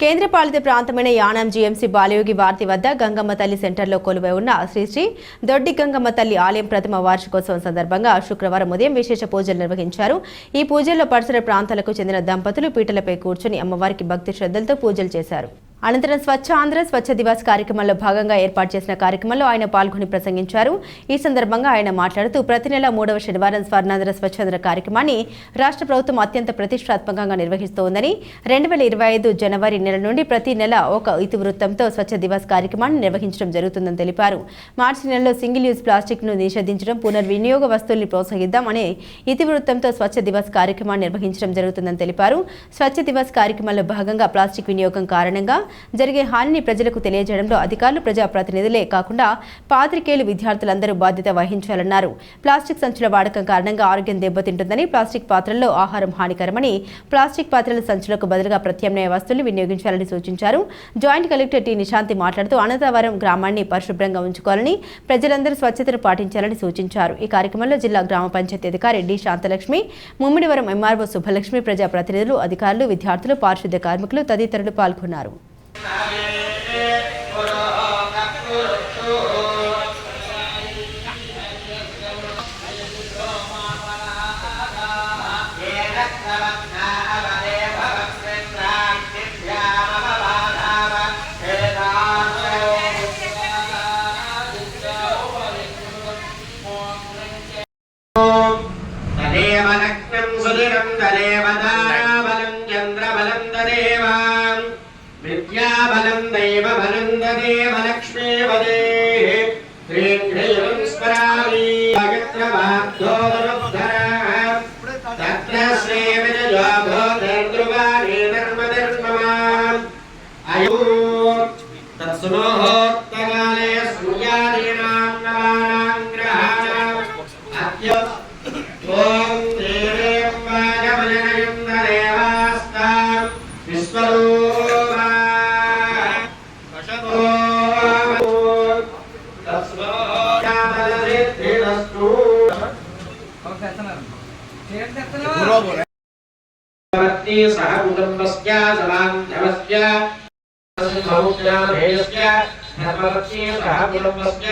కేంద్రపాలిత ప్రాంతమైన యానాం జీఎంసీ బాలయోగి వార్తి వద్ద గంగమ్మ తల్లి సెంటర్లో కొలువై ఉన్న శ్రీ శ్రీ దొడ్డి గంగమ్మ తల్లి ఆలయం ప్రథమ వార్షికోత్సవం సందర్భంగా శుక్రవారం ఉదయం విశేష పూజలు నిర్వహించారు. ఈ పూజల్లో పరిసర ప్రాంతాలకు చెందిన దంపతులు పీటలపై కూర్చుని అమ్మవారికి భక్తి శ్రద్ధలతో పూజలు చేశారు. అనంతరం స్వచ్ఛ ఆంధ్ర స్వచ్ఛ దివాస్ కార్యక్రమంలో భాగంగా ఏర్పాటు చేసిన కార్యక్రమంలో ఆయన పాల్గొని ప్రసంగించారు. ఈ సందర్భంగా ఆయన మాట్లాడుతూ ప్రతి నెల 3వ శనివారం స్వర్ణాంధ్ర స్వచ్ఛాంధ్ర కార్యక్రమాన్ని రాష్ట్ర ప్రభుత్వం అత్యంత ప్రతిష్టాత్మకంగా నిర్వహిస్తోందని 2025 జనవరి నెల నుండి ప్రతి నెల ఒక ఇతివృత్తంతో స్వచ్ఛ దివాస్ కార్యక్రమాన్ని నిర్వహించడం జరుగుతుందని తెలిపారు. మార్చి నెలలో సింగిల్ యూజ్ ప్లాస్టిక్ ను నిషేధించడం, పునర్వినియోగ వస్తువుల్ని ప్రోత్సహిద్దాం అనే ఇతివృత్తంతో స్వచ్ఛ దివాస్ కార్యక్రమాన్ని నిర్వహించడం జరుగుతుందని తెలిపారు. స్వచ్ఛ దివాస్ కార్యక్రమంలో భాగంగా ప్లాస్టిక్ వినియోగం కారణంగా జరిగే హానిని ప్రజలకు తెలియజేయడంలో అధికారులు, ప్రజాప్రతినిధులే కాకుండా పాత్రికేయులు, విద్యార్థులందరూ బాధ్యత వహించాలన్నారు. ప్లాస్టిక్ సంచుల వాడకం కారణంగా ఆరోగ్యం దెబ్బతింటుందని, ప్లాస్టిక్ పాత్రల్లో ఆహారం హానికరమని, ప్లాస్టిక్ పాత్రల సంచులకు బదులుగా ప్రత్యామ్నాయ వస్తువులు వినియోగించాలని సూచించారు. జాయింట్ కలెక్టర్ టి నిశాంతి మాట్లాడుతూ అనంతవరం గ్రామాన్ని పరిశుభ్రంగా ఉంచుకోవాలని, ప్రజలందరూ స్వచ్ఛతను పాటించాలని సూచించారు. ఈ కార్యక్రమంలో జిల్లా గ్రామ పంచాయతీ అధికారి డి శాంతలక్ష్మి, ముమ్మిడివరం ఎంఆర్ఓ శుభలక్ష్మి, ప్రజాప్రతినిధులు, అధికారులు, విద్యార్థులు, పారిశుద్ధ్య కార్మికులు తదితరులు పాల్గొన్నారు. విద్యాబలం దైవబలం దదేవ లక్ష్మీపదే శ్రీం స్మరామి తత్ర శ్రీవిజయో భూతర్ధ్రువాణి ధర్మధర్మమాన్ అయో తత్సుమోహోక్తకాలే సూర్యాదీనాం నవానాం గ్రహాణాం అద్య ఓం దేవేం వాజమజనయం దదేవాస్తాం విశ్వరూ सह कुटुंबस्य समान्धवस्य समुद्राधेयस्य धर्मवत्सी सह कुटुंबस्य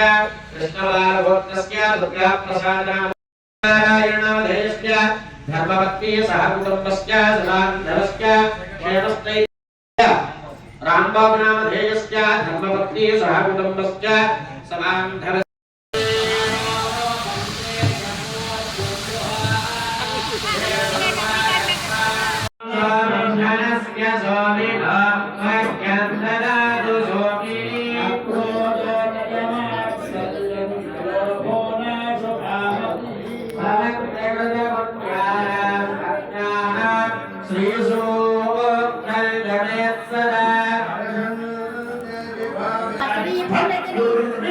कृष्णबालभोक्तस्य दुर्गाप्रसादानारायणाधेयस्य धर्मवत्सी सह कुटुंबस्य समान्धवस्य क्षेमस्थैर्य रामबाबुनामधेयस्य धर्मवत्सी सह कुटुंबस्य समान्धवस्य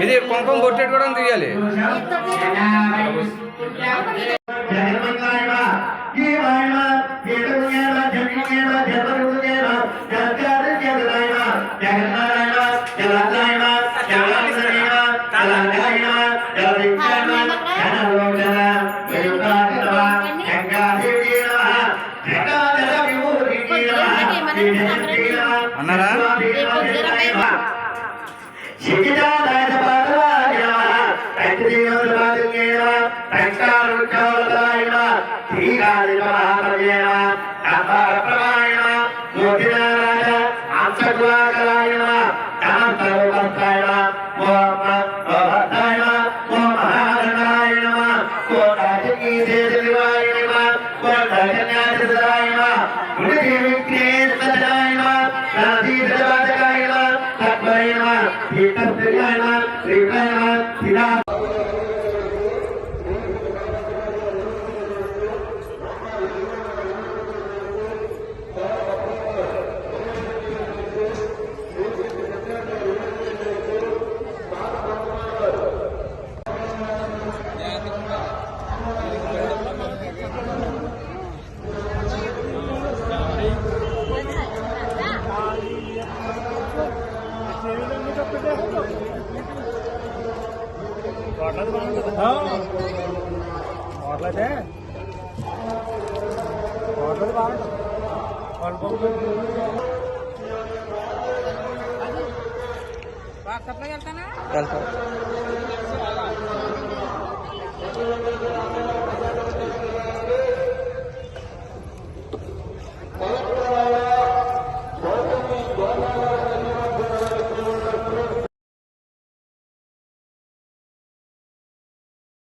ఇది కుంకుమ కొట్టేది కూడా తీయాలి. అన్నారా సప్లై వెళ్తానా వెళ్తాం